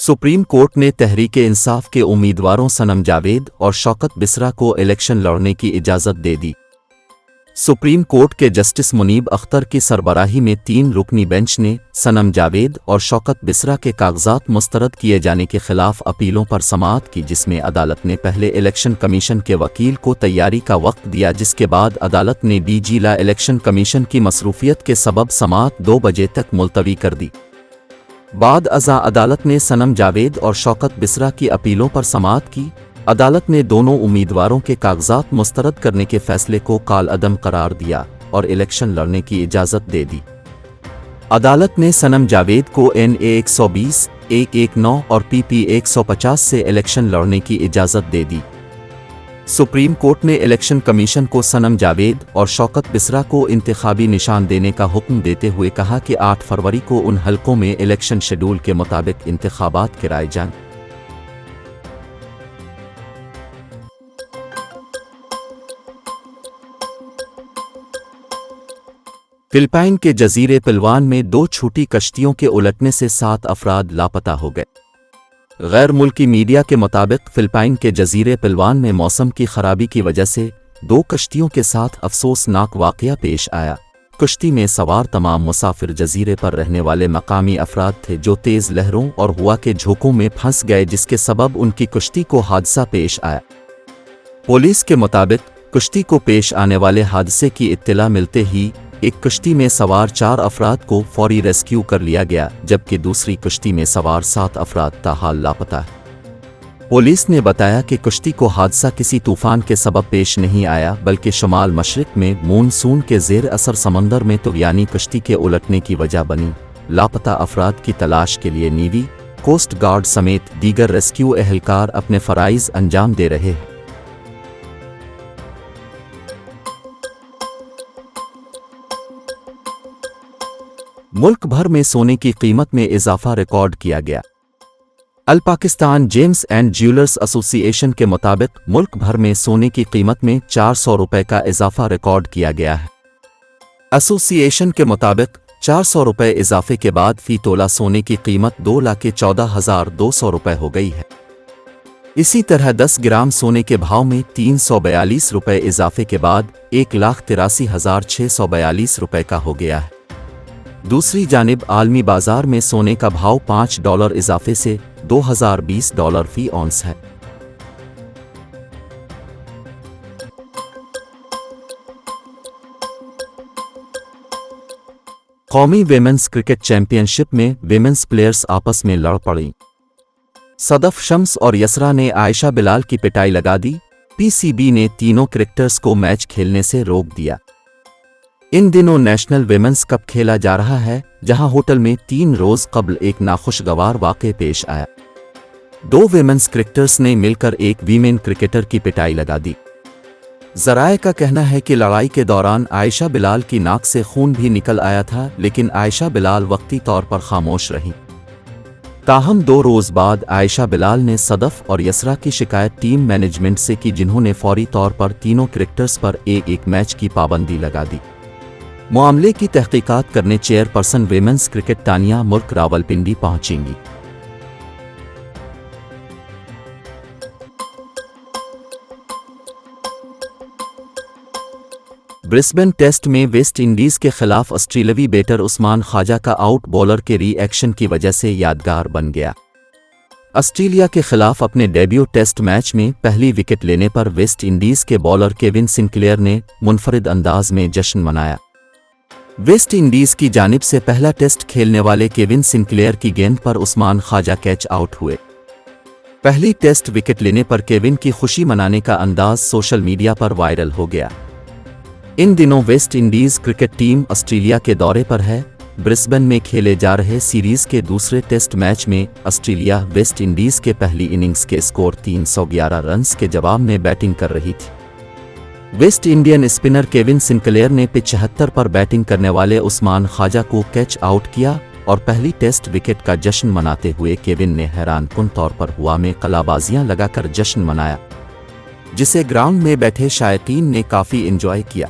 Supreme court ने तहरीक-ए-इंसाफ के उम्मीदवारों सनम जावेद और शौकत बिसरा को इलेक्शन लड़ने की इजाज़त दे दी। सुप्रीम कोर्ट के जस्टिस मुनीब अख्तर की सरबराही में 3 रुकनी बेंच ने सनम जावेद और शौकत बिसरा के कागजात मुस्तरद किए जाने के खिलाफ अपीलों पर समाअत की, जिसमें अदालत ने पहले इलेक्शन कमीशन के वकील को तैयारी का वक्त दिया, जिसके बाद अदालत ने जिला इलेक्शन कमीशन की मसरूफियत के सबब समाअत 2 बजे तक मुलतवी कर दी। बाद अज़ा अदालत ने सनम जावेद और शौकत बिसरा की अपीलों पर समाअत की। अदालत ने दोनों उम्मीदवारों के कागजात मुस्तरद करने के फैसले को कालअदम करार दिया और इलेक्शन लड़ने की इजाज़त दे दी। अदालत ने सनम जावेद को NA 120, 119 और PP 150 से इलेक्शन लड़ने की इजाज़त दे दी। सुप्रीम कोर्ट ने इलेक्शन कमीशन को सनम जावेद और शौकत बिसरा को इंतखाबी निशान देने का हुक्म देते हुए कहा कि 8 फरवरी को उन हलकों में इलेक्शन शेड्यूल के मुताबिक इंतखाबात कराए जाएं। फिलिपाइन के जजीरे पिलवान में 2 छोटी कश्तियों के उलटने से 7 अफराद लापता हो गए। गैर मुल्की मीडिया के मुताबिक फिलिपाइन के जजीरे पिलवान में मौसम की खराबी की वजह से 2 कश्तियों के साथ अफसोसनाक वाक़या पेश आया। कश्ती में सवार तमाम मुसाफिर जजीरे पर रहने वाले मकामी अफराद थे, जो तेज़ लहरों और हवा के झोंकों में फंस गए, जिसके सबब उनकी कश्ती को हादसा पेश आया। पुलिस के मुताबिक कश्ती को पेश आने वाले हादसे की इत्तला मिलते ही एक कश्ती में सवार 4 अफराद को फौरी रेस्क्यू कर लिया गया, जबकि दूसरी कश्ती में सवार 7 अफराद ताहाल लापता है। पुलिस ने बताया कि कश्ती को हादसा किसी तूफान के सबब पेश नहीं आया, बल्कि शुमाल मशरिक में मानसून के ज़ेर असर समंदर में तूफ़ानी कश्ती के उलटने की वजह बनी। लापता अफराद की तलाश के लिए नेवी, कोस्ट गार्ड समेत दीगर रेस्क्यू एहलकार अपने फ़राइज़ अंजाम दे रहे हैं। मुल्क भर में सोने की कीमत में इजाफा रिकॉर्ड किया गया। All Pakistan gems and jewellers association के मुताबिक मुल्क भर में सोने की कीमत में 400 रुपए का इजाफा रिकॉर्ड किया गया है। एसोसिएशन के मुताबिक 400 रुपए इजाफे के बाद फी तोला सोने की कीमत 2,14,200 रुपए हो गई है। इसी तरह 10 ग्राम सोने के भाव में 342 रुपए इजाफे के बाद 1,83,642 रुपए का हो गया है। दूसरी जानिब आलमी बाजार में सोने का भाव $5 इजाफे से $2,020 फी औंस है। कौमी विमेंस क्रिकेट चैंपियनशिप में विमेंस प्लेयर्स आपस में लड़ पड़ी। सदफ शम्स और यसरा ने आयशा बिलाल की पिटाई लगा दी। PCB ने तीनों क्रिकेटर्स को मैच खेलने से रोक दिया। इन दिनों नेशनल विमेंस कप खेला जा रहा है, जहां होटल में 3 रोज कबल एक नाखुशगवार वाक़े पेश आया। 2 विमेंस क्रिकेटर्स ने मिलकर एक वीमेन क्रिकेटर की पिटाई लगा दी। ज़राए का कहना है कि लड़ाई के दौरान आयशा बिलाल की नाक से खून भी निकल आया था, लेकिन आयशा बिलाल वक्ती तौर पर खामोश रही। ताहम 2 रोज बाद आयशा बिलाल ने सदफ और यसरा की शिकायत टीम मैनेजमेंट से की, जिन्होंने फौरी तौर पर तीनों क्रिकेटर्स पर एक मैच की पाबंदी लगा दी। मामले की तहकीकात करने चेयरपर्सन विमेंस क्रिकेट तानिया मुल्क रावलपिंडी पहुंचेंगी। ब्रिस्बेन टेस्ट में वेस्ट इंडीज के खिलाफ ऑस्ट्रेलियावी बैटर उस्मान ख्वाजा का आउट बॉलर के रिएक्शन की वजह से यादगार बन गया। ऑस्ट्रेलिया के खिलाफ अपने डेब्यू टेस्ट मैच में पहली विकेट लेने पर वेस्ट इंडीज के बॉलर केविन सिंक्लेयर ने मुनफरिद अंदाज में जश्न मनाया। वेस्ट इंडीज की जानिब से पहला टेस्ट खेलने वाले केविन सिंक्लेयर की गेंद पर उस्मान ख्वाजा कैच आउट हुए। पहली टेस्ट विकेट लेने पर केविन की खुशी मनाने का अंदाज सोशल मीडिया पर वायरल हो गया। इन दिनों West Indies cricket team Australia के दौरे पर है। ब्रिस्बेन में खेले जा रहे सीरीज के दूसरे टेस्ट मैच में ऑस्ट्रेलिया वेस्ट इंडीज के पहली इनिंग्स के स्कोर 311 रन्स के जवाब में बैटिंग कर रही थी। West Indian spinner Kevin Sinclair ने 75 पर बैटिंग करने वाले उस्मान ख्वाजा को कैच आउट किया और पहली टेस्ट विकेट का जश्न मनाते हुए केविन ने हैरानकुन तौर पर हवा में कलाबाजियां लगाकर जश्न मनाया, जिसे ग्राउंड में बैठे शायकीन ने काफ़ी एंजॉय किया।